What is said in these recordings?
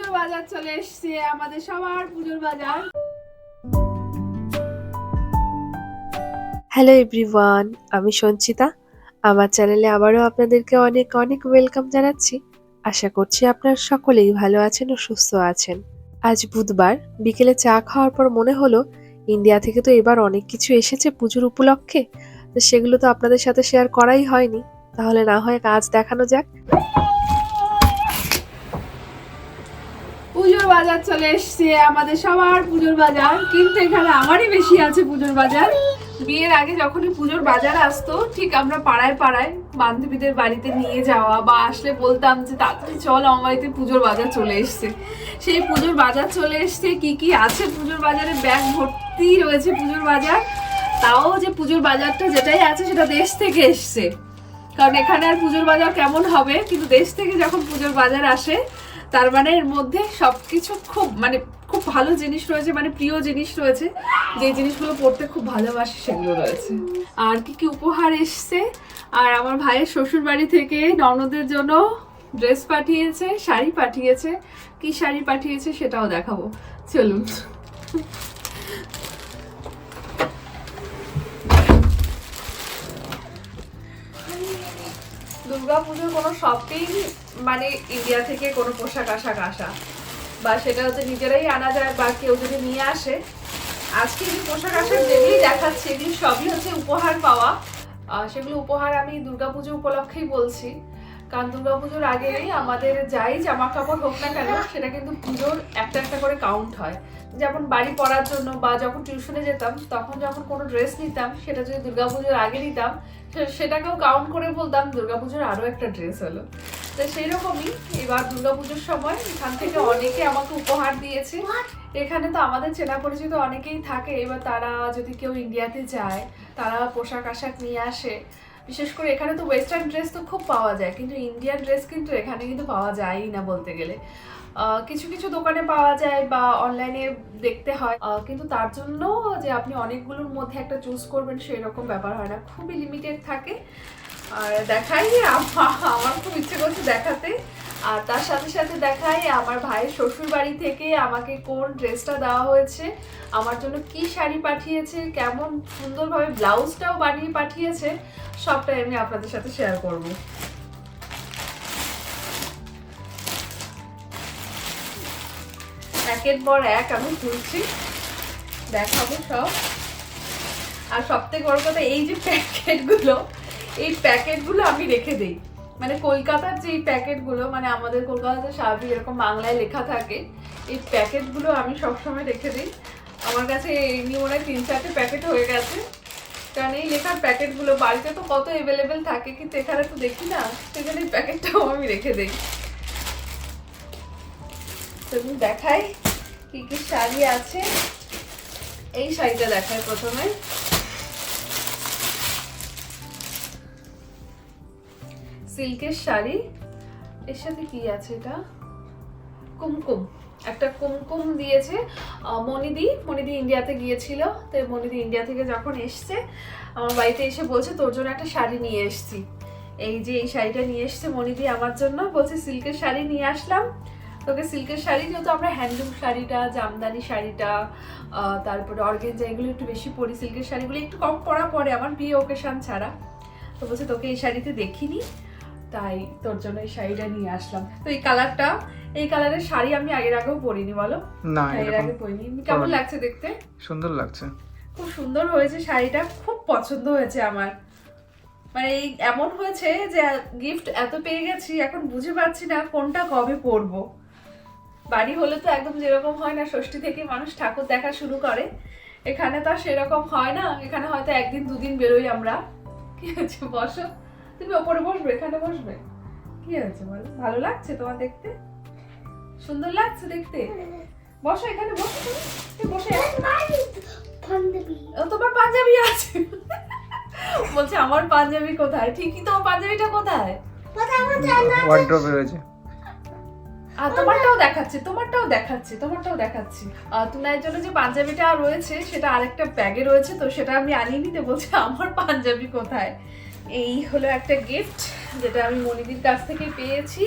পুজোর বাজার চলে এসছে, আমাদের সবার পুজোর বাজার। হ্যালো এভরিওয়ান, আমি সঞ্চিতা। আমার চ্যানেলে আবারও আপনাদেরকে অনেক অনেক ওয়েলকাম জানাচ্ছি। আশা করছি আপনারা সকলেই ভালো আছেন ও সুস্থ আছেন। আজ বুধবার বিকেলে চা খাওয়ার পর মনে হলো ইন্ডিয়া থেকে তো এবার অনেক কিছু এসেছে পুজোর উপলক্ষে, তো সেগুলো তো আপনাদের সাথে শেয়ার করাই হয়নি। তাহলে না হয় আজ দেখানো যাক। পুজোর বাজার চলে এসছে, আমাদের সবার পুজোর বাজার, কিন্তু এখানে আমারই বেশি আছে পুজোর বাজার। বিয়ের আগে যখনই পুজোর বাজার আসতো, ঠিক আমরা পাড়ায় পাড়ায় বান্ধবীদের বাড়িতে নিয়ে যাওয়া বা আসলে বলতাম যে তাড়াতাড়ি চল আমার বাড়িতে পুজোর বাজার চলে এসছে। সেই পুজোর বাজার চলে এসছে, কি কি আছে পুজোর বাজারে, ব্যাগ ভর্তি রয়েছে পুজোর বাজার। তাও যে পুজোর বাজারটা যেটাই আছে সেটা দেশ থেকে এসছে, কারণ এখানে আর পুজোর বাজার কেমন হবে, কিন্তু দেশ থেকে যখন পুজোর বাজার আসে তার মানে এর মধ্যে সবকিছু খুব ভালো জিনিস রয়েছে, প্রিয় জিনিস রয়েছে, যে জিনিসগুলো পড়তে খুব ভালোবাসে সেগুলো রয়েছে। আর কি কি উপহার এসছে, আর আমার ভাইয়ের শ্বশুর বাড়ি থেকে ননদের জন্য ড্রেস পাঠিয়েছে, শাড়ি পাঠিয়েছে। কি শাড়ি পাঠিয়েছে সেটাও দেখাবো, চলুন। দুর্গাপুজোর কোনো শপেই ইন্ডিয়া থেকে কোনো পোশাক আশাক আসা বা সেটা হচ্ছে নিজেরাই আনা যায় বা কেউ যদি নিয়ে আসে। আজকে যে পোশাক আশাক যেগুলি দেখাচ্ছে এগুলি সবই হচ্ছে উপহার পাওয়া। সেগুলো উপহার আমি দুর্গাপুজো উপলক্ষেই বলছি, কারণ দুর্গাপুজোর আগেই আমাদের যাই জামা কাপড় হোক না কেন সেটা কিন্তু পুজোর একটা একটা করে কাউন্ট হয়। যেমন বাড়ি পড়ার জন্য বা যখন টিউশনে যেতাম তখন যখন কোনো ড্রেস নিতাম, সেটা যদি দুর্গাপুজোর আগে নিতাম সেটাকেও কাউন্ট করে বলতাম দুর্গাপুজোর আরো একটা ড্রেস হলো। তো সেই রকমই এবার দুর্গাপুজোর সময় এখান থেকে অনেকে আমাকে উপহার দিয়েছে। এখানে তো আমাদের চেনা পরিচিত অনেকেই থাকে, এবার তারা যদি কেউ ইন্ডিয়াতে যায় তারা পোশাক আশাক নিয়ে আসে। বিশেষ করে এখানে তো ওয়েস্টার্ন ড্রেস তো খুব পাওয়া যায়, কিন্তু ইন্ডিয়ান ড্রেস কিন্তু এখানে কিন্তু পাওয়া যায়ই না বলতে গেলে। কিছু কিছু দোকানে পাওয়া যায় বা অনলাইনে দেখতে হয়, কিন্তু তার জন্য যে আপনি অনেকগুলোর মধ্যে একটা চুজ করবেন সেই রকম ব্যাপার হয় না, খুবই লিমিটেড থাকে। আর দেখাই আমার খুব ইচ্ছে করছে দেখাতে। আর তার সাথে সাথে দেখাই আমার ভাইয়ের শ্বশুর বাড়ি থেকে আমাকে কোন ড্রেসটা দেওয়া হয়েছে, আমার জন্য কি শাড়ি পাঠিয়েছে, কেমন সুন্দরভাবে ব্লাউজটাও বানিয়ে পাঠিয়েছে, সবটাই আমি আপনাদের সাথে শেয়ার করব। একের পর এক আমি খুলছি, দেখাবো সব। আর সবথেকে বড় কথা, এই যে প্যাকেটগুলো আমি রেখে দিই। কলকাতার যে প্যাকেটগুলো, আমাদের কলকাতাতে স্বাভাবিক এরকম বাংলায় লেখা থাকে, এই প্যাকেটগুলো আমি সবসময় রেখে দিই। আমার কাছে এই নিয়ে মনে হয় 3-4টে প্যাকেট হয়ে গেছে, কারণ এই লেখার প্যাকেটগুলো বাড়িতে তো কত অ্যাভেলেবেল থাকে, কিন্তু এখানে তো দেখি না, সেখানে এই প্যাকেটটাও আমি রেখে দিই। তুমি দেখাই কি কি শাড়ি আছে। এই শাড়িটা দেখাই প্রথমে, সিল্কের শাড়ি। এর সাথে কি আছে, এটা কুমকুম, একটা কুমকুম দিয়েছে মনিদি ইন্ডিয়াতে গিয়েছিল। তো মনিদি ইন্ডিয়া থেকে যখন এসছে আমার বাড়িতে এসে বলছে তোর জন্য একটা শাড়ি নিয়ে এসছি। এই যে এই শাড়িটা নিয়ে এসছে মনিদি আমার জন্য, বলছে সিল্কের শাড়ি নিয়ে আসলাম তোকে। সিল্কের শাড়ি যেহেতু আমরা হ্যান্ডলুম শাড়িটা, জামদানি শাড়িটা, তারপরে অর্গেনজা এগুলো একটু বেশি পরি, সিল্কের শাড়িগুলো একটু কম পরা পরে আমার বিয়ে ওকেশন ছাড়া। তো বলছে তোকে এই শাড়িতে দেখিনি, তাই তোর জন্য এই শাড়িটা নিয়ে আসলাম। তো এই কালারের শাড়ি আমি আগেও পরিনি, বলো না, এর আগে পরিনি। কেমন লাগছে দেখতে? সুন্দর লাগছে, খুব সুন্দর হয়েছে শাড়িটা, খুব পছন্দ হয়েছে আমার। এই এমন হয়েছে যে গিফট এত পেয়ে গেছি, এখন বুঝে পাচ্ছি না কোনটা কবে পরবো। বাড়ি হলে তো একদম যেরকম হয় না, ষষ্ঠী থেকে মানুষ ঠাকুর দেখা শুরু করে, এখানে তো আর সেরকম হয় না। এখানে হয়তো একদিন দুদিন বেরোই আমরা। কি হয়েছে, বসো, তুমি ওপরে বসবে, এখানে বসবে। কি হয়েছে বলো, ভালো লাগছে তোমার দেখতে? সুন্দর লাগছে দেখতে? বসো, এখানে বসো, তুমি বসে। তোমার পাঞ্জাবি আছে? বলছে আমার পাঞ্জাবি কোথায়? ঠিকই, তোমার পাঞ্জাবিটা কোথায়? ওয়ার্ড্রোবে রয়েছে। আর তোমারটাও দেখাচ্ছি। তুনার জন্য যে পাঞ্জাবিটা রয়েছে সেটা আরেকটা ব্যাগে রয়েছে, তো সেটা আমি আনিয়ে নিতে বলছে আমার পাঞ্জাবি কোথায়। এই হলো একটা গিফট যেটা আমি মনিদির কাছ থেকে পেয়েছি।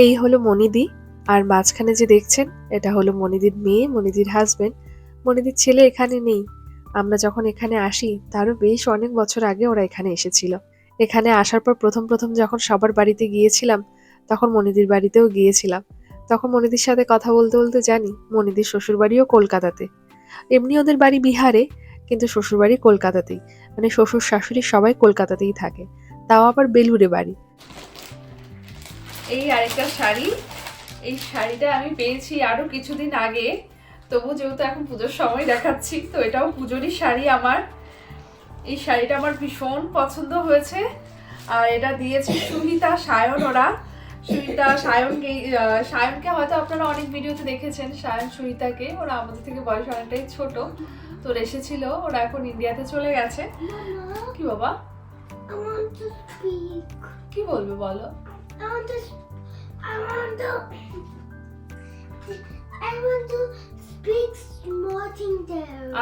এই হলো মনিদি, আর মাঝখানে যে দেখছেন এটা হলো মনিদির মেয়ে, মনিদির হাজবেন্ড। মনিদির ছেলে এখানে নেই। আমরা যখন এখানে আসি তারও বেশ অনেক বছর আগে ওরা এখানে এসেছিল। এখানে আসার পর প্রথম প্রথম যখন সবার বাড়িতে গিয়েছিলাম তখন মনিদির বাড়িতেও গিয়েছিলাম। তখন মনিদির সাথে কথা বলতে বলতে জানি মনিদির শ্বশুর বাড়িও কলকাতাতে। এমনি ওদের বাড়ি বিহারে, কিন্তু শ্বশুর বাড়ি কলকাতাতেই। মানে শ্বশুর শাশুড়ি সবাই কলকাতাতেই থাকে, তাও আবার বেলুড়ে বাড়ি। এই আরেকটা শাড়ি, এই শাড়িটা আমি পেয়েছি আরো কিছুদিন আগে, তবু যেহেতু এখন পুজোর সময় দেখাচ্ছি, তো এটাও পুজোরই শাড়ি আমার। এই শাড়িটা আমার ভীষণ পছন্দ হয়েছে। আর এটা দিয়েছে সুহিতা, সায়ন। ওরা সুহিতা সায়নকে হয়তো আপনারা অনেক ভিডিওতে দেখেছেন, সায়ন সুহিতাকে। ওরা আমাদের থেকে বয়স অনেকটাই ছোট। তো ওরা এসেছিল, ওরা এখন ইন্ডিয়াতে চলে গেছে। কি বাবা, কি বলবে বলো?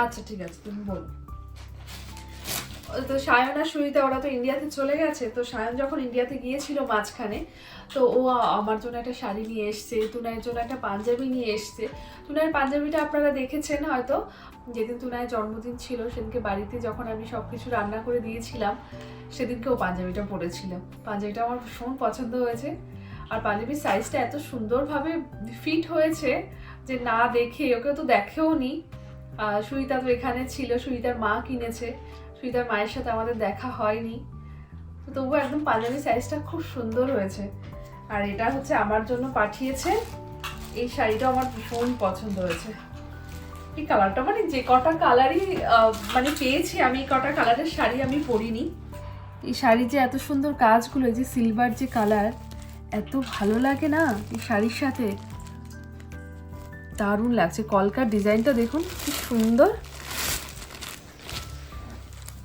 আচ্ছা ঠিক আছে, তুমি বলো। তো সায়ন আর সুহিতা ওরা তো ইন্ডিয়াতে চলে গেছে। তো সায়ন যখন ইন্ডিয়াতে গিয়েছিল মাঝখানে, তো ও আমার জন্য একটা শাড়ি নিয়ে এসছে, তুনায়ের জন্য একটা পাঞ্জাবি নিয়ে এসছে। তুনায়ের পাঞ্জাবিটা আপনারা দেখেছেন হয়তো, যেদিন তুনায়ের জন্মদিন ছিল সেদিনকে বাড়িতে যখন আমি সব কিছু রান্না করে দিয়েছিলাম, সেদিনকে ও পাঞ্জাবিটা পরেছিল। পাঞ্জাবিটা আমার ভীষণ পছন্দ হয়েছে। আর পাঞ্জাবির সাইজটা এত সুন্দরভাবে ফিট হয়েছে যে না দেখে, ওকে তো দেখেও নি। সুহিতা তো এখানে ছিল, সুহিতার মা কিনেছে। সুহিতার মায়ের সাথে আমাদের দেখা হয়নি, তো তবুও একদম পাঞ্জাবি সাইজটা খুব সুন্দর হয়েছে। আর এটা হচ্ছে আমার জন্য পাঠিয়েছে। এই শাড়িটা আমার ভীষণ পছন্দ হয়েছে। এই কালারটা মানে যে কটা কালারই মানে পেয়েছি আমি, এই কটা কালারের শাড়ি আমি পরিনি। এই শাড়ি যে এত সুন্দর কাজগুলো, এই যে সিলভার যে কালার, এত ভালো লাগে না এই শাড়ির সাথে, দারুণ লাগছে। কলকার ডিজাইনটা দেখুন কি সুন্দর।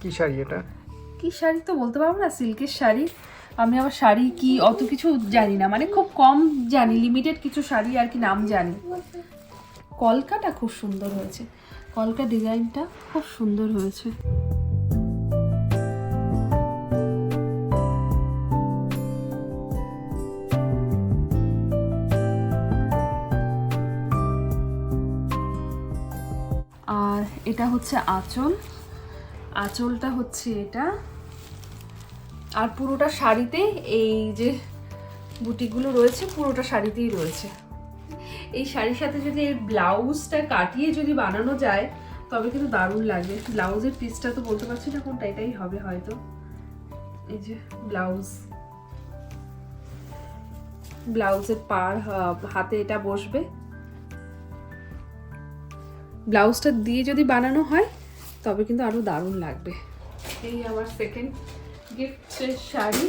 কি শাড়ি এটা? কি শাড়ি তো বলতে পারবো না, সিল্কের শাড়ি। আমি আবার শাড়ি কি অত কিছু জানি না, মানে খুব কম জানি, লিমিটেড কিছু শাড়ি আর কি নাম জানি। কলকাটা খুব সুন্দর হয়েছে, কলকা ডিজাইনটা খুব সুন্দর হয়েছে। আর এটা হচ্ছে আঁচল, আঁচলটা হচ্ছে এটা। আর পুরোটা শাড়িতে এই যে বুটিগুলো রয়েছে, পুরোটা শাড়িতেই রয়েছে। এই শাড়ির সাথে যদি এর ব্লাউজটা কাটিয়ে যদি বানানো যায় তবে কিন্তু দারুণ লাগবে। ব্লাউজের পিসটা তো বলতে পারছি না কোনটা, এটাই হবে হয়তো। এই যে ব্লাউজ, ব্লাউজের পার হাতে এটা বসবে। ব্লাউজটা দিয়ে যদি বানানো হয় তবে কিন্তু আরো দারুণ লাগবে। এই আমার সেকেন্ড গিফটের শাড়ি।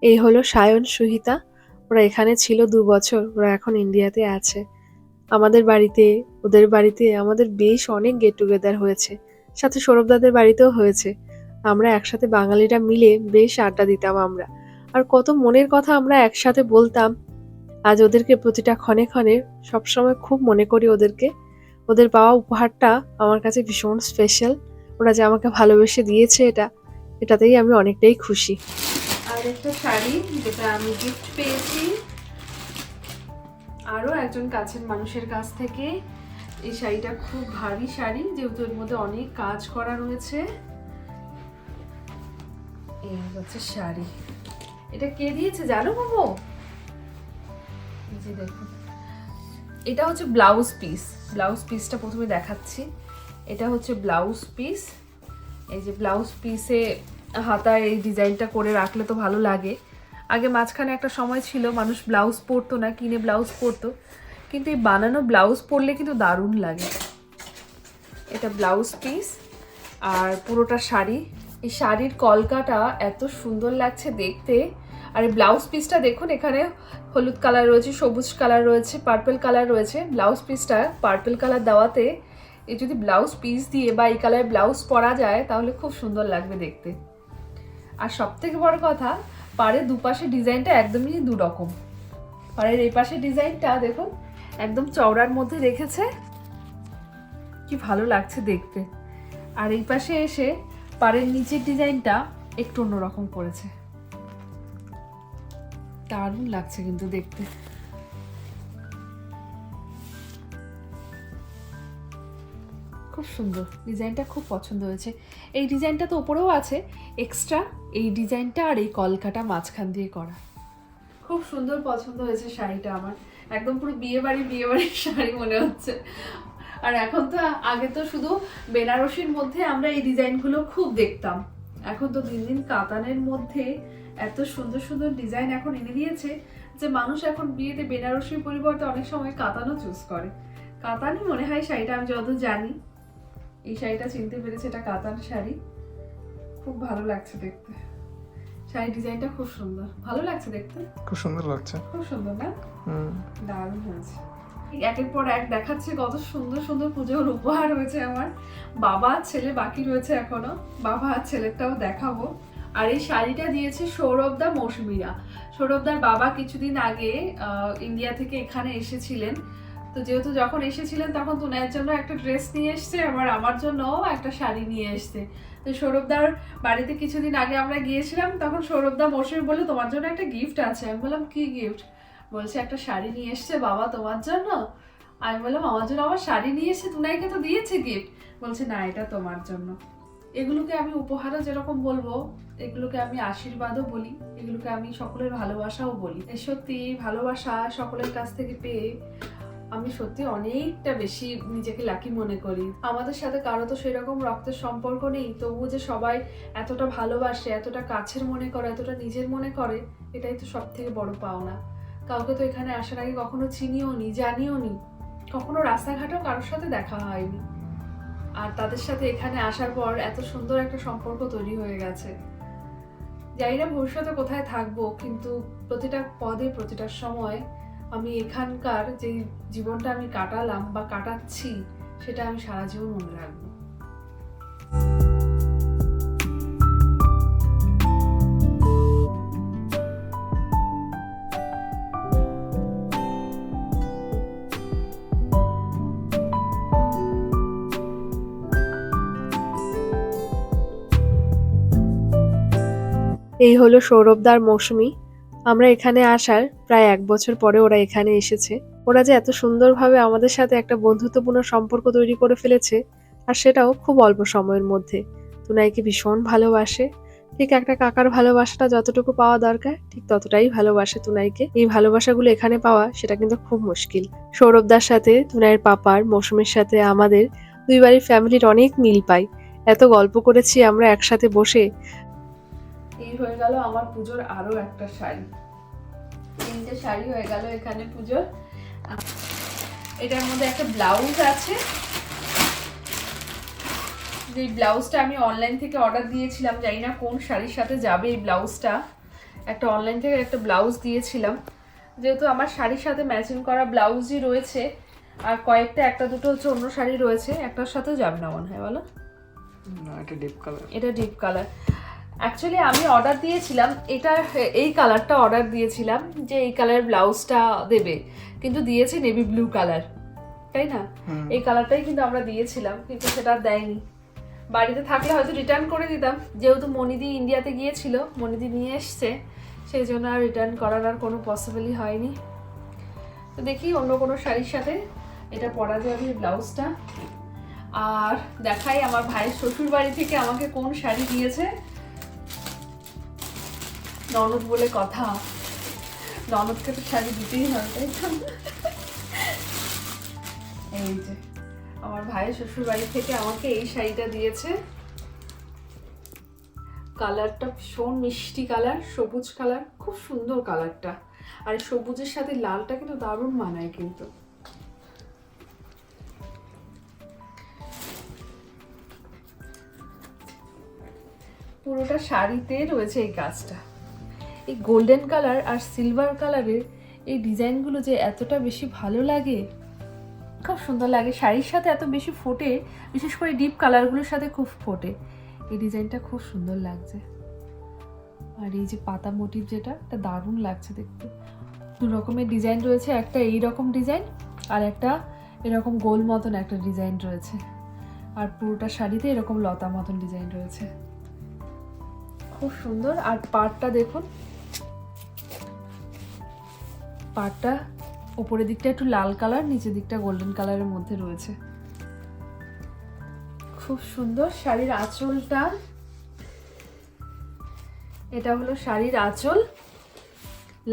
এই হলো সায়ন সুহিতা। ওরা এখানে ছিল 2 বছর, ওরা এখন ইন্ডিয়াতে আছে। আমাদের বাড়িতে, ওদের বাড়িতে আমাদের বেশ অনেক গেট টুগেদার হয়েছে, সাথে সৌরভদাদের বাড়িতেও হয়েছে। আমরা একসাথে বাঙালিরা মিলে বেশ আড্ডা দিতাম আমরা, আর কত মনের কথা আমরা একসাথে বলতাম। আজ ওদেরকে প্রতিটা ক্ষণে ক্ষণে সবসময় খুব মনে করি ওদেরকে। ওদের পাওয়া উপহারটা আমার কাছে ভীষণ স্পেশাল। ওরা যে আমাকে ভালোবেসে দিয়েছে, এটাতেই আমি অনেকটাই খুশি। আর একটা শাড়ি যেটা আমি গিফট পেয়েছি আরো একজন কাছের মানুষের কাছ থেকে। এই শাড়িটা খুব ভারী শাড়ি, যেহেতু এর মধ্যে অনেক কাজ করা রয়েছে। এই হচ্ছে শাড়ি। এটা কে দিয়েছে জানো বাবু? এই যে দেখুন, এটা হচ্ছে ব্লাউজ পিস। ব্লাউজ পিসটা প্রথমে দেখাচ্ছি। এটা হচ্ছে ব্লাউজ পিস। এই যে ব্লাউজ পিসে হাতায় এই ডিজাইনটা করে রাখলে তো ভালো লাগে। আগে মাঝখানে একটা সময় ছিল মানুষ ব্লাউজ পরতো না, কিনে ব্লাউজ পরতো, কিন্তু এই বানানো ব্লাউজ পরলে কিন্তু দারুণ লাগে। এটা ব্লাউজ পিস আর পুরোটা শাড়ি। এই শাড়ির কলকাটা এত সুন্দর লাগছে দেখতে। আর এই ব্লাউজ পিসটা দেখুন, এখানে হলুদ কালার রয়েছে, সবুজ কালার রয়েছে, পার্পল কালার রয়েছে। ব্লাউজ পিসটা পার্পল কালার দেওয়াতে এই যদি ব্লাউজ পিস দিয়ে বা এই কালারের ব্লাউজ পরা যায় তাহলে খুব সুন্দর লাগবে দেখতে। আর সব থেকে বড় কথা, পাড়ের দুপাশে ডিজাইনটা একদমই 2 রকম। পাড়ের এই পাশে ডিজাইনটা দেখুন একদম চওড়ার মধ্যে রেখেছে, কি ভালো লাগছে দেখতে। আর এই পাশে এসে পাড়ের নিচের ডিজাইনটা একটু অন্যরকম করেছে, দারুণ লাগছে কিন্তু দেখতে। খুব সুন্দর, ডিজাইনটা খুব পছন্দ হয়েছে। এই ডিজাইনটা তো ওপরেও আছে এক্সট্রা, এই ডিজাইনটা আর এই কলকাটা মাঝখান দিয়ে করা। খুব সুন্দর পছন্দ হয়েছে শাড়িটা আমার, একদম পুরো বিয়ে বাড়ির শাড়ি মনে হচ্ছে। আর এখন তো, আগে তো শুধু বেনারসির মধ্যে আমরা এই ডিজাইনগুলো খুব দেখতাম, এখন তো দিন দিন কাতানের মধ্যে এত সুন্দর সুন্দর ডিজাইন এখন এনে দিয়েছে যে মানুষ এখন বিয়েতে বেনারসির পরিবর্তে অনেক সময় কাতানও চুজ করে। কাতানই মনে হয় শাড়িটা, আমি যত জানি এই শাড়িটা চিনতে পেরেছে এটা কাতান শাড়ি। খুব ভালো লাগছে দেখতে, শাড়ির ডিজাইনটা খুব সুন্দর, ভালো লাগছে দেখতে, খুব সুন্দর লাগছে। খুব সুন্দর না? দারুণ হয়েছে। একের পর এক দেখাচ্ছে কত সুন্দর সুন্দর পুজোর উপহার হয়েছে আমার। বাবা ছেলে বাকি রয়েছে এখনো, বাবা আর ছেলেরটাও দেখাবো। আর এই শাড়িটা দিয়েছে সৌরভদা মৌসুমীরা। সৌরভদার বাবা কিছুদিন আগে ইন্ডিয়া থেকে এখানে এসেছিলেন, তো যেহেতু যখন এসেছিলেন তখন তুনায়ের জন্য একটা ড্রেস নিয়ে এসছে, আবার আমার জন্যও একটা শাড়ি নিয়ে এসছে। তো সৌরভদার বাড়িতে কিছুদিন আগে আমরা গিয়েছিলাম, তখন সৌরভদা মৌসুমী বললো তোমার জন্য একটা গিফট আছে। আমি বললাম কি গিফট? বলছে একটা শাড়ি নিয়ে এসছে বাবা তোমার জন্য। আমি বললাম আমার জন্য আমার শাড়ি নিয়ে এসে, তুনাইকে তো দিয়েছে গিফট। বলছে না, এটা তোমার জন্য। এগুলোকে আমি উপহারও যেরকম বলবো, এগুলোকে আমি আশীর্বাদও বলি, এগুলোকে আমি সকলের ভালোবাসাও বলি। সত্যি এই ভালোবাসা সকলের কাছ থেকে পেয়ে আমি সত্যি অনেকটা বেশি নিজেকে লাকি মনে করি। আমাদের সাথে কারো তো সেরকম রক্তের সম্পর্ক নেই, তবুও যে সবাই এতটা ভালোবাসে, এতটা কাছের মনে করে, এতটা নিজের মনে করে, এটাই তো সব থেকে বড় পাওনা। কাউকে তো এখানে আসার আগে কখনো চিনিও নি, জানিও নি, কখনো রাস্তাঘাটেও কারোর সাথে দেখা হয়নি, আর তাদের সাথে এখানে আসার পর এত সুন্দর একটা সম্পর্ক তৈরি হয়ে গেছে। জানি না ভবিষ্যতে কোথায় থাকবো, কিন্তু প্রতিটা পদে প্রতিটা সময় আমি এখানকার যে জীবনটা আমি কাটালাম বা কাটাচ্ছি, সেটা আমি সারা জীবন মনে রাখবো। এই হলো সৌরভদার মৌসুমী। আমরা এখানে আসার প্রায় 1 বছর পরে ওরা এখানে এসেছে। ওরা যে এত সুন্দরভাবে আমাদের সাথে একটা বন্ধুত্বপূর্ণ সম্পর্ক তৈরি করে ফেলেছে, আর সেটাও খুব অল্প সময়ের মধ্যে। তুনাইকে ভীষণ ভালোবাসে, ঠিক একটা কাকার ভালোবাসাটা যতটুকু পাওয়া দরকার ঠিক ততটাই ভালোবাসে তুনাইকে। এই ভালোবাসাগুলো এখানে পাওয়া সেটা কিন্তু খুব মুশকিল। সৌরভদার সাথে তুনাইয়ের পাপার, মৌসুমীর সাথে আমাদের দুই বাড়ির ফ্যামিলির অনেক মিল পাই। এত গল্প করেছি আমরা একসাথে বসে। এই হয়ে গেল আমার পুজোর আরো একটা শাড়ি, 3টে শাড়ি হয়ে গেল এখানে পুজোর। এটার মধ্যে একটা ব্লাউজ আছে, যে ব্লাউজটা আমি অনলাইন থেকে অর্ডার দিয়েছিলাম, জানি না কোন শাড়ির সাথে যাবে এই ব্লাউজটা। একটা অনলাইন থেকে একটা ব্লাউজ দিয়েছিলাম, যেহেতু আমার শাড়ির সাথে ম্যাচিং করা ব্লাউজই রয়েছে, আর কয়েকটা একটা দুটো হচ্ছে অন্য শাড়ি রয়েছে, একটার সাথেও যাবে না মনে হয়, বলো? না, এটা ডিপ কালার। এটা ডিপ কালার। অ্যাকচুয়ালি আমি অর্ডার দিয়েছিলাম এটা, এই কালারটা অর্ডার দিয়েছিলাম যে এই কালারের ব্লাউজটা দেবে, কিন্তু দিয়েছে নেভি ব্লু কালার, তাই না? এই কালারটাই কিন্তু আমরা দিয়েছিলাম, কিন্তু সেটা দেয়নি। বাড়িতে থাকলে হয়তো রিটার্ন করে দিতাম, যেহেতু মনিদি ইন্ডিয়াতে গিয়েছিল, মনিদি নিয়ে এসছে, সেই জন্য আর রিটার্ন করার আর কোনো পসিবলই হয়নি। তো দেখি অন্য কোনো শাড়ির সাথে এটা পরা যাবে ব্লাউজটা। আর দেখাই আমার ভাইয়ের শ্বশুর বাড়ি থেকে আমাকে কোন শাড়ি দিয়েছে। ননদ বলে কথা, ননদকে তো শাড়ি দিতেই হয়, তাই তো? এই যে আমার ভাইয়ের শ্বশুর বাড়ি থেকে আমাকে এই শাড়িটা দিয়েছে। কালারটা ভীষণ মিষ্টি কালার, সবুজ কালার, খুব সুন্দর কালারটা। আর সবুজের সাথে লালটা কিন্তু দারুণ মানায় কিন্তু। পুরোটা শাড়িতে রয়েছে এই কাজটা। এই গোল্ডেন কালার আর সিলভার কালারের এই ডিজাইনগুলো যে এতটা বেশি ভালো লাগে, খুব সুন্দর লাগে, শাড়ির সাথে এত বেশি ফোটে, বিশেষ করে ডিপ কালারগুলোর সাথে খুব ফোটে। এই ডিজাইনটা খুব সুন্দর লাগছে। আর এই যে পাতা মোটিভ, যেটা এটা দারুণ লাগছে দেখতে। দু রকমের ডিজাইন রয়েছে, একটা এই রকম ডিজাইন আর একটা এরকম গোল মতন একটা ডিজাইন রয়েছে, আর পুরোটা শাড়িতে এরকম লতা মতন ডিজাইন রয়েছে, খুব সুন্দর। আর পাড়টা দেখুন, পাড়টা উপরের দিকটা একটু লাল কালার, নিচের দিকটা গোল্ডেন কালারের মধ্যে রয়েছে। খুব সুন্দর শাড়ির আঁচলটা, এটা হলো শাড়ির আঁচল,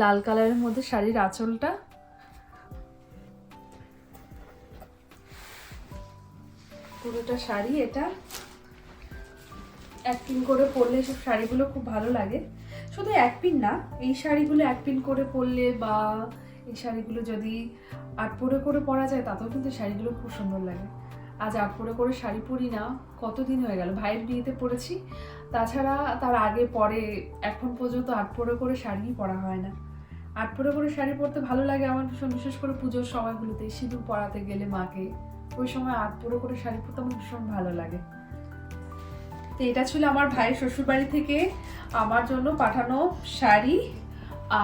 লাল কালারের মধ্যে শাড়ির আঁচলটা। পুরোটা শাড়ি এটা এক পিন করে পরলে সব শাড়িগুলো খুব ভালো লাগে। শুধু এক পিন না, এই শাড়িগুলো এক পিন করে পরলে বা এই শাড়িগুলো যদি আট পরে করে পরা যায় তাতেও কিন্তু শাড়িগুলো খুব সুন্দর লাগে। আজ আট পরে করে শাড়ি পরি না, কতদিন হয়ে গেল, ভাইয়ের বিয়েতে পরেছি, তাছাড়া তার আগে পরে এখন পর্যন্ত আট পরে করে শাড়িই পরা হয় না। আট পরে করে শাড়ি পরতে ভালো লাগে আমার ভীষণ, বিশেষ করে পুজোর সময়গুলোতে সিঁদুর পরাতে গেলে মাকে, ওই সময় আট পরে করে শাড়ি পরতে আমার ভীষণ ভালো লাগে। তো এটা ছিল আমার ভাইয়ের শ্বশুরবাড়ি থেকে আমার জন্য পাঠানো শাড়ি,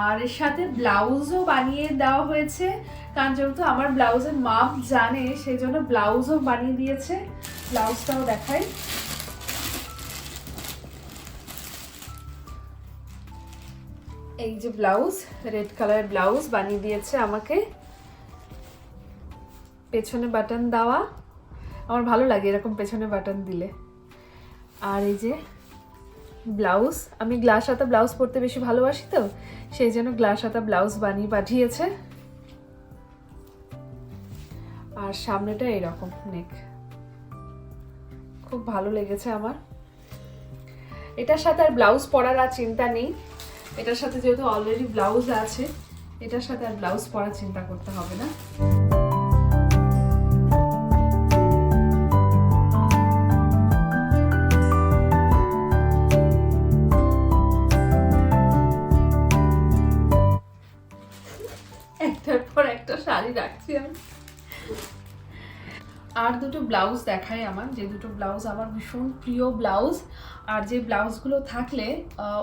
আর এর সাথে ব্লাউজও বানিয়ে দেওয়া হয়েছে, কারণ যেহেতু আমার ব্লাউজের মাপ জানে সেই জন্য ব্লাউজও বানিয়ে দিয়েছে। ব্লাউজটাও দেখাই। এই যে ব্লাউজ, রেড কালারের ব্লাউজ বানিয়ে দিয়েছে আমাকে, পেছনে বাটন দেওয়া, আমার ভালো লাগে এরকম পেছনে বাটন দিলে। আর এই যে ব্লাউজ, আমি গ্লাস হাতা ব্লাউজ পরতে বেশি ভালোবাসি, তো সেই জন্য গ্লাস হাতা ব্লাউজ বানিয়ে পাঠিয়েছে। আর সামনেটা এরকম নেক, খুব ভালো লেগেছে আমার। এটার সাথে আর ব্লাউজ পরার আর চিন্তা নেই, এটার সাথে যেহেতু অলরেডি ব্লাউজ আছে, এটার সাথে আর ব্লাউজ পরার চিন্তা করতে হবে না। একটার পর একটা শাড়ি রাখছি আমি। আর দুটো ব্লাউজ দেখাই আমার, যে দুটো ব্লাউজ আমার ভীষণ প্রিয় ব্লাউজ, আর যে ব্লাউজগুলো থাকলে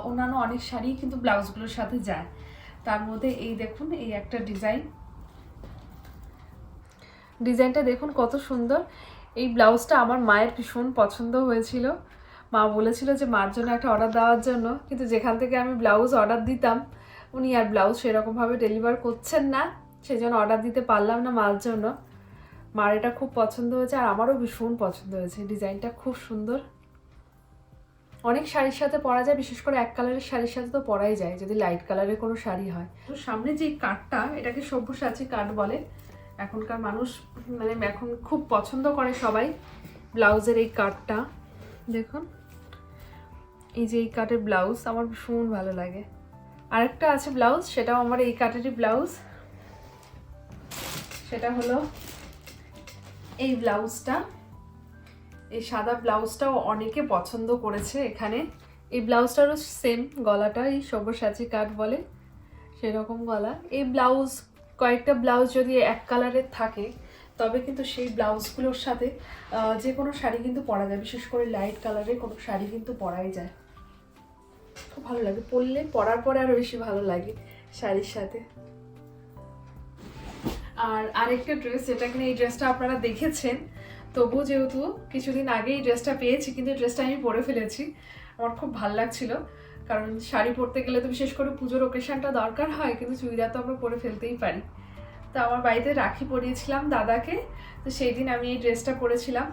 অন্যান্য অনেক শাড়ি কিন্তু ব্লাউজগুলোর সাথে যায়। তার মধ্যে এই দেখুন, এই একটা ডিজাইনটা দেখুন কত সুন্দর। এই ব্লাউজটা আমার মায়ের ভীষণ পছন্দ হয়েছিল, মা বলেছিল যে মার জন্য একটা অর্ডার দেওয়ার জন্য, কিন্তু যেখান থেকে আমি ব্লাউজ অর্ডার দিতাম উনি আর ব্লাউজ সেরকমভাবে ডেলিভার করছেন না, সেই জন্য অর্ডার দিতে পারলাম না মার জন্য। মার এটা খুব পছন্দ হয়েছে আর আমারও ভীষণ পছন্দ হয়েছে, ডিজাইনটা খুব সুন্দর। অনেক শাড়ির সাথে পরা যায়, বিশেষ করে এক কালারের শাড়ির সাথে তো পরাই যায় যদি লাইট কালারের কোনো শাড়ি হয়। তো সামনে যে কাটটা, এটাকে সব্যসাচী কাট বলে, এখনকার মানুষ মানে এখন খুব পছন্দ করে সবাই ব্লাউজের এই কাটটা। দেখুন এই যে এই কাটের ব্লাউজ আমার ভীষণ ভালো লাগে। আরেকটা আছে ব্লাউজ, সেটাও আমার এই কাটেরই ব্লাউজ, সেটা হলো এই ব্লাউজটা। এই সাদা ব্লাউজটাও অনেকে পছন্দ করেছে এখানে। এই ব্লাউজটারও সেম গলাটা এই সব্যসাচী কাট বলে সেরকম গলা। এই ব্লাউজ, কয়েকটা ব্লাউজ যদি এক কালারের থাকে তবে কিন্তু সেই ব্লাউজগুলোর সাথে যে কোনো শাড়ি কিন্তু পরা যায়, বিশেষ করে লাইট কালারের কোনো শাড়ি কিন্তু পরাই যায়, খুব ভালো লাগে পরলে, পরার পরে আরো বেশি ভালো লাগে শাড়ির সাথে। আর আরেকটা ড্রেস, যেটা কিনা এই ড্রেসটা আপনারা দেখেছেন, তবু যেহেতু কিছুদিন আগে এই ড্রেসটা পেয়েছি কিন্তু ড্রেসটা আমি পরে ফেলেছি, আমার খুব ভালো লাগছিল, কারণ শাড়ি পরতে গেলে তো বিশেষ করে পুজোর ওকেশনটা দরকার হয়, কিন্তু চুড়িদার তো আমরা পরে ফেলতেই পারি। তো আমার বাড়িতে রাখি পরিয়েছিলাম দাদাকে, তো সেই দিন আমি এই ড্রেসটা পরেছিলাম।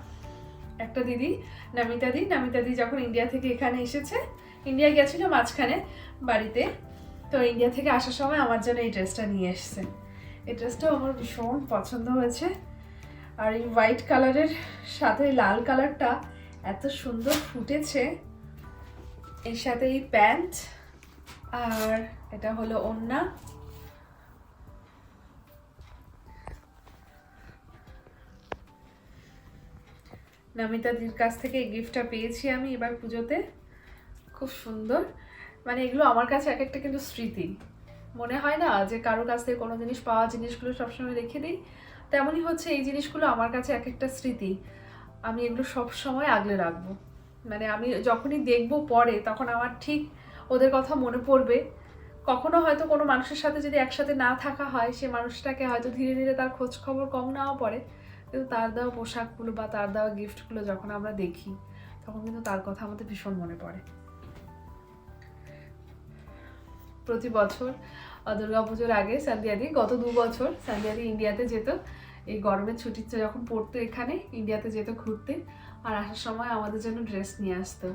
একটা দিদি, নামিতা দি যখন ইন্ডিয়া থেকে এখানে এসেছে, ইন্ডিয়া গেছিল মাঝখানে বাড়িতে, তো ইন্ডিয়া থেকে আসার সময় আমার জন্য এই ড্রেসটা নিয়ে এসেছে। এই ড্রেসটাও আমার ভীষণ পছন্দ হয়েছে। আর এই হোয়াইট কালারের সাথে লাল কালারটা এত সুন্দর ফুটেছে, এর সাথে এই প্যান্ট, আর এটা হলো ওড়না। নামিতাদির কাছ থেকে এই গিফটটা পেয়েছি আমি এবার পুজোতে, খুব সুন্দর। মানে এগুলো আমার কাছে এক একটা কিন্তু স্মৃতি, মনে হয় না যে কারোর কাছ থেকে কোনো জিনিস পাওয়া, জিনিসগুলো সবসময় রেখে দিই, তেমনই হচ্ছে এই জিনিসগুলো আমার কাছে এক একটা স্মৃতি, আমি এগুলো সব সময় আগলে রাখবো। মানে আমি যখনই দেখবো পরে তখন আমার ঠিক ওদের কথা মনে পড়বে। কখনো হয়তো কোনো মানুষের সাথে যদি একসাথে না থাকা হয়, সে মানুষটাকে হয়তো ধীরে ধীরে তার খোঁজ খবর কম নেওয়া পড়ে, কিন্তু তার দেওয়া পোশাকগুলো বা তার দেওয়া গিফটগুলো যখন আমরা দেখি তখন কিন্তু তার কথা আমাদের ভীষণ মনে পড়ে। প্রতি বছর দুর্গাপুজোর আগে সান্ধ্যাদি, গত 2 বছর সান্ধ্যাদি ইন্ডিয়াতে যেত, এই গরমের ছুটিতে যখন পড়তো এখানে ইন্ডিয়াতে যেত ঘুরতে, আর আসার সময় আমাদের জন্য ড্রেস নিয়ে আসতো।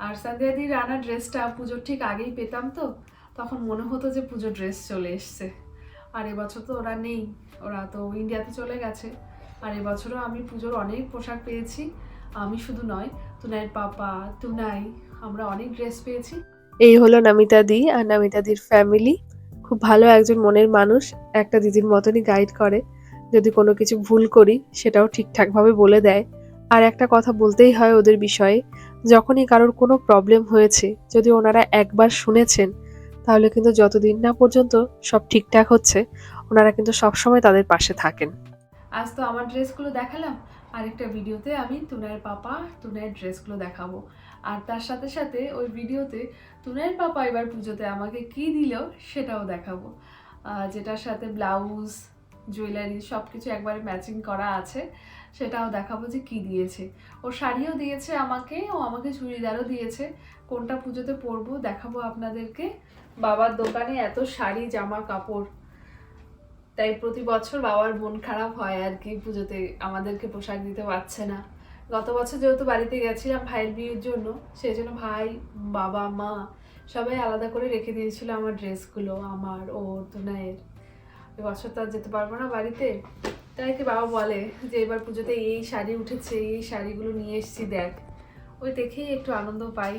আর সন্ধ্যাদির আনা ড্রেসটা পুজোর ঠিক আগেই পেতাম, তো তখন মনে হতো যে পুজো ড্রেস চলে এসছে। আর এবছর তো ওরা নেই, ওরা তো ইন্ডিয়াতে চলে গেছে। আর এবছরও আমি পুজোর অনেক পোশাক পেয়েছি। আমি শুধু নয়, তুনাইয়ের পাপা, তুনাই, আমরা অনেক ড্রেস পেয়েছি। এই হলো নামিতা দি আর নামিতা দির ফ্যামিলি। খুব ভালো একজন মনের মানুষ, একটা দিদির মতনই গাইড করে। যদি কোনো কিছু ভুল করি সেটাও ঠিকঠাকভাবে বলে দেয়। আর একটা কথা বলতেই হয় ওদের বিষয়ে, যখনই কারোর কোনো প্রবলেম হয়েছে যদি ওনারা একবার শুনেছেন, তাহলে কিন্তু যতদিন না পর্যন্ত সব ঠিকঠাক হচ্ছে ওনারা কিন্তু সবসময় তাদের পাশে থাকেন। আজ তো আমার ড্রেসগুলো দেখালাম, আরেকটা ভিডিওতে আমি তুনাইয়ের পাপা তুনাইয়ের ড্রেসগুলো দেখাবো। আর তার সাথে সাথে ওই ভিডিওতে তুনাইয়ের পাপা এবার পুজোতে আমাকে কি দিল সেটাও দেখাবো, যেটার সাথে ব্লাউজ, জুয়েলারি সব কিছু একবারে ম্যাচিং করা আছে। সেটাও দেখাবো যে কি দিয়েছে। ও শাড়িও দিয়েছে আমাকে, ও আমাকে চুড়িদারও দিয়েছে। কোনটা পুজোতে পরবো দেখাবো আপনাদেরকে। বাবার দোকানে এত শাড়ি জামা কাপড়, তাই প্রতি বছর বাবার মন খারাপ হয় আর কি, পুজোতে আমাদেরকে পোশাক দিতে পারছে না। গত বছর যেহেতু বাড়িতে গেছিলাম ভাইয়ের বিয়ের জন্য, সেই জন্য ভাই, বাবা, মা সবাই আলাদা করে রেখে দিয়েছিল আমার ড্রেসগুলো, আমার, ও, তুনাইয়ের। এবছর তো আর যেতে পারবো না বাড়িতে, তাই কি বাবা বলে যে এবার পুজোতে এই শাড়ি উঠেছে, এই শাড়িগুলো নিয়ে এসেছি দেখ। ওই দেখেই একটু আনন্দ পাই।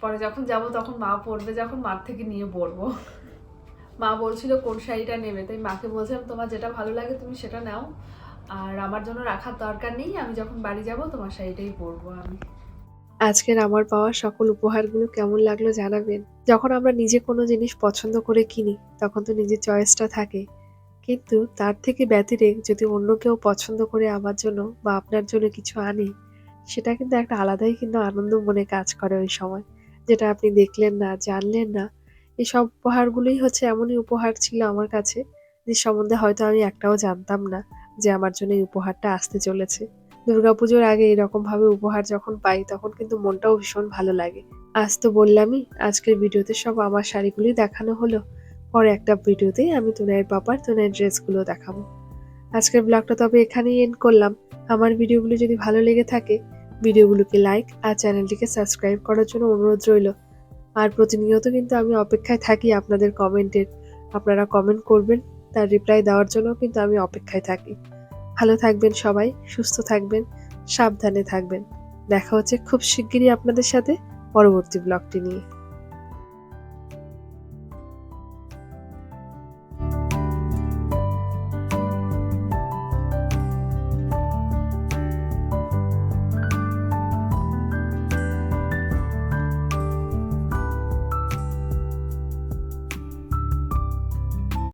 পরে যখন যাব তখন মা পরবে, যখন মার থেকে নিয়ে পরবো। মা বলছিল কোন শাড়িটা নেবে, তাই মাকে বলছিলাম তোমার যেটা ভালো লাগে তুমি সেটা নাও, আর আমার জন্য রাখার দরকার নেই, আমি যখন বাড়ি যাব তোমার শাড়িটাই পরবো আমি। আজকের আমার পাওয়া সকল উপহারগুলো কেমন লাগলো জানাবেন। যখন আমরা নিজে কোনো জিনিস পছন্দ করে কিনি তখন তো নিজের চয়েসটা থাকে, কিন্তু তার থেকে ব্যতিরেক যদি অন্য কেউ পছন্দ করে আমার জন্য বা আপনার জন্য কিছু আনে, সেটা কিন্তু একটা আলাদাই কিন্তু আনন্দ মনে কাজ করে ওই সময়, যেটা আপনি দেখলেন না, জানলেন না। এই সব উপহারগুলোই হচ্ছে এমনই উপহার ছিল আমার কাছে, যে সম্বন্ধে হয়তো আমি একটাও জানতাম না যে আমার জন্য এই উপহারটা আসতে চলেছে। দুর্গাপুজোর আগে এরকম ভাবে উপহার যখন পাই তখন কিন্তু মনটাও ভীষণ ভালো লাগে। আজ তো বললামই, আজকের ভিডিওতে সব আমার শাড়িগুলি দেখানো হলো। পরে একটা ভিডিওতে আমি তুনাইয়ের পাপার তুনাইয়ের ড্রেসগুলো দেখাবো। আজকের ব্লগটা তবে এখানেই এন্ড করলাম। আমার ভিডিওগুলো যদি ভালো লেগে থাকে ভিডিওগুলোকে লাইক আর চ্যানেলটিকে সাবস্ক্রাইব করার জন্য অনুরোধ রইল। আর প্রতিনিয়ত কিন্তু আমি অপেক্ষায় থাকি আপনাদের কমেন্টের। আপনারা কমেন্ট করবেন, তার রিপ্লাই দেওয়ার জন্য কিন্তু আমি অপেক্ষায় থাকি। ভালো থাকবেন সবাই, সুস্থ থাকবেন, সাবধানে থাকবেন। দেখা হচ্ছে খুব শিগগিরই আপনাদের সাথে পরবর্তী ব্লগটি নিয়ে।